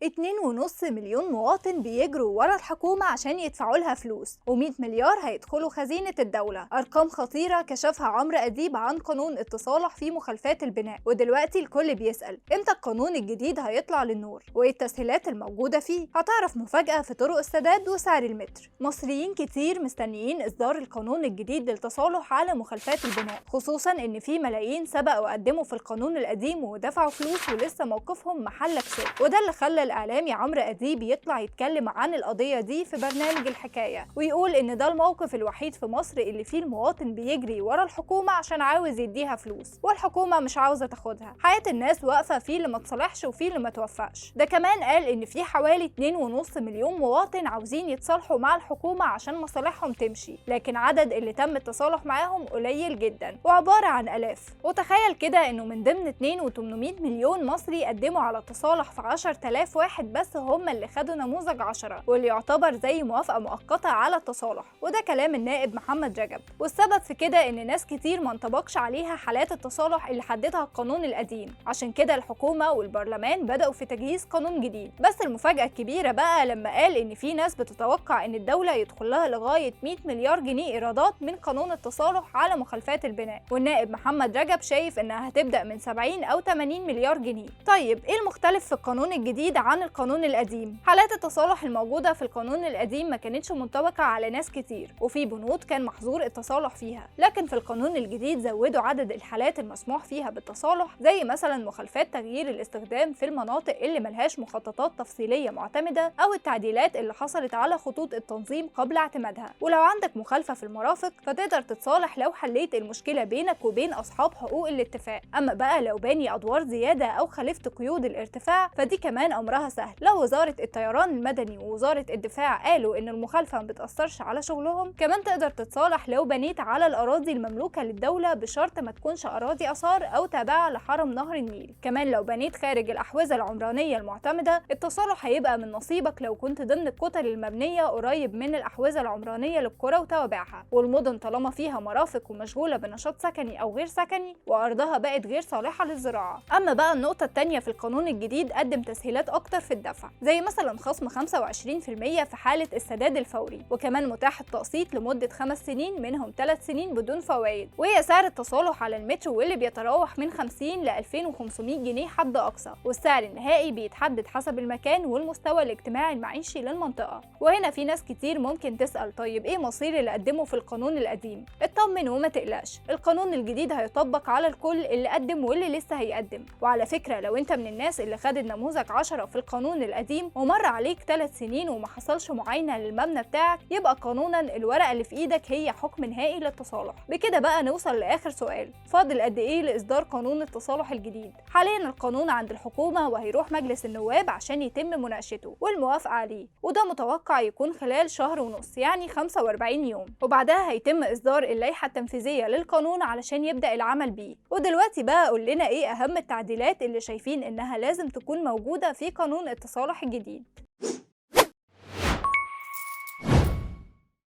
2.5 مليون مواطن بيجروا ورا الحكومة عشان يدفعوا لها فلوس، و100 مليار هيدخلوا خزينة الدولة. أرقام خطيرة كشفها عمرو أديب عن قانون التصالح في مخالفات البناء. ودلوقتي الكل بيسأل امتى القانون الجديد هيطلع للنور وايه التسهيلات الموجودة فيه. هتعرف مفاجأة في طرق السداد وسعر المتر. مصريين كتير مستنيين إصدار القانون الجديد للتصالح على مخالفات البناء، خصوصا إن في ملايين سبقوا قدموا في القانون القديم ودفعوا فلوس ولسه موقفهم محلك سر. وده اللي خلى الإعلامي عمرو أديب يطلع يتكلم عن القضية دي في برنامج الحكاية، ويقول إن ده الموقف الوحيد في مصر اللي فيه المواطن بيجري ورا الحكومة عشان عاوز يديها فلوس والحكومة مش عاوزة تاخدها. حياة الناس واقفة فيه اللي ما تصالحش وفيه اللي ما توفقش. ده كمان قال إن في حوالي 2.5 مليون مواطن عاوزين يتصالحوا مع الحكومة عشان مصالحهم تمشي، لكن عدد اللي تم التصالح معاهم قليل جدا وعبارة عن آلاف. وتخيل كده إنه من ضمن 2.8 مليون مصري قدموا على التصالح في 10,000 واحد بس هم اللي خدوا نموذج 10، واللي يعتبر زي موافقة مؤقتة على التصالح. وده كلام النائب محمد رجب. والسبب في كده إن ناس كتير ما انطبقش عليها حالات التصالح اللي حددها القانون القديم، عشان كده الحكومة والبرلمان بدأوا في تجهيز قانون جديد. بس المفاجأة الكبيرة بقى لما قال إن في ناس بتتوقع إن الدولة يدخل لها لغاية 100 مليار جنيه إيرادات من قانون التصالح على مخالفات البناء. والنائب محمد رجب شايف إنها هتبدأ من 70 أو 80 مليار جنيه. طيب إيه المختلف في القانون الجديد عن القانون القديم؟ حالات التصالح الموجودة في القانون القديم ما كانتش منطبقة على ناس كتير، وفي بنود كان محظور التصالح فيها، لكن في القانون الجديد زودوا عدد الحالات المسموح فيها بالتصالح، زي مثلا مخالفات تغيير الاستخدام في المناطق اللي ملهاش مخططات تفصيلية معتمدة، أو التعديلات اللي حصلت على خطوط التنظيم قبل اعتمادها. ولو عندك مخالفة في المرافق فتقدر تتصالح لو حليت المشكلة بينك وبين أصحاب حقوق الاتفاق. أما بقى لو باني أدوار زيادة أو خالفت قيود الارتفاع فدي كمان أمرها سهل. لو وزارة الطيران المدني ووزارة الدفاع قالوا إن المخالفة ما بتأثرش على شغلهم، كمان تقدر تتصالح لو بنيت على الأراضي المملوكة للدولة بشرط ما تكونش أراضي آثار أو تابعة لحرم نهر النيل. كمان لو بنيت خارج الأحوزة العمرانية المعتمدة التصالح هيبقى من نصيبك لو كنت ضمن الكتل المبنية قريب من الأحوزة العمرانية للقرى وتوابعها. والمدن طالما فيها مرافق ومشغولة بنشاط سكني أو غير سكني وأرضها بقت غير صالحة للزراعة. أما بقى النقطة التانية في القانون الجديد قدم تسهيلات أكتر في الدفع، زي مثلا خصم 25% في حالة السداد الفوري، وكمان متاح التقسيط لمدة 5 سنين منهم 3 سنين بدون فوائد. وهي سعر التصالح على المترو واللي بيتراوح من 50 ل 2500 جنيه حد أقصى، والسعر النهائي بيتحدد حسب المكان والمستوى الاجتماعي المعيشي للمنطقة. وهنا في ناس كتير ممكن تسأل طيب إيه مصير اللي قدموا في القانون القديم؟ اطمن وما تقلقش، القانون الجديد هيطبق على الكل اللي قدم واللي لسه هيقدم. وعلى فكرة لو انت من الناس اللي خدت نموذج 10 في القانون القديم ومر عليك 3 سنين وما حصلش معاينة للمبنى بتاعك، يبقى قانونا الورقة اللي في ايدك هي حكم نهائي للتصالح. بكده بقى نوصل لآخر سؤال، فاضل قد ايه لإصدار قانون التصالح الجديد؟ حاليا القانون عند الحكومة وهيروح مجلس النواب عشان يتم مناقشته والموافقة عليه، وده متوقع يكون خلال شهر ونص يعني 45 يوم، وبعدها هيتم إصدار اللائحة التنفيذية للقانون علشان يبدأ العمل بيه. ودلوقتي بقى قول لنا ايه أهم التعديلات اللي شايفين إنها لازم تكون موجودة في قانون التصالح الجديد؟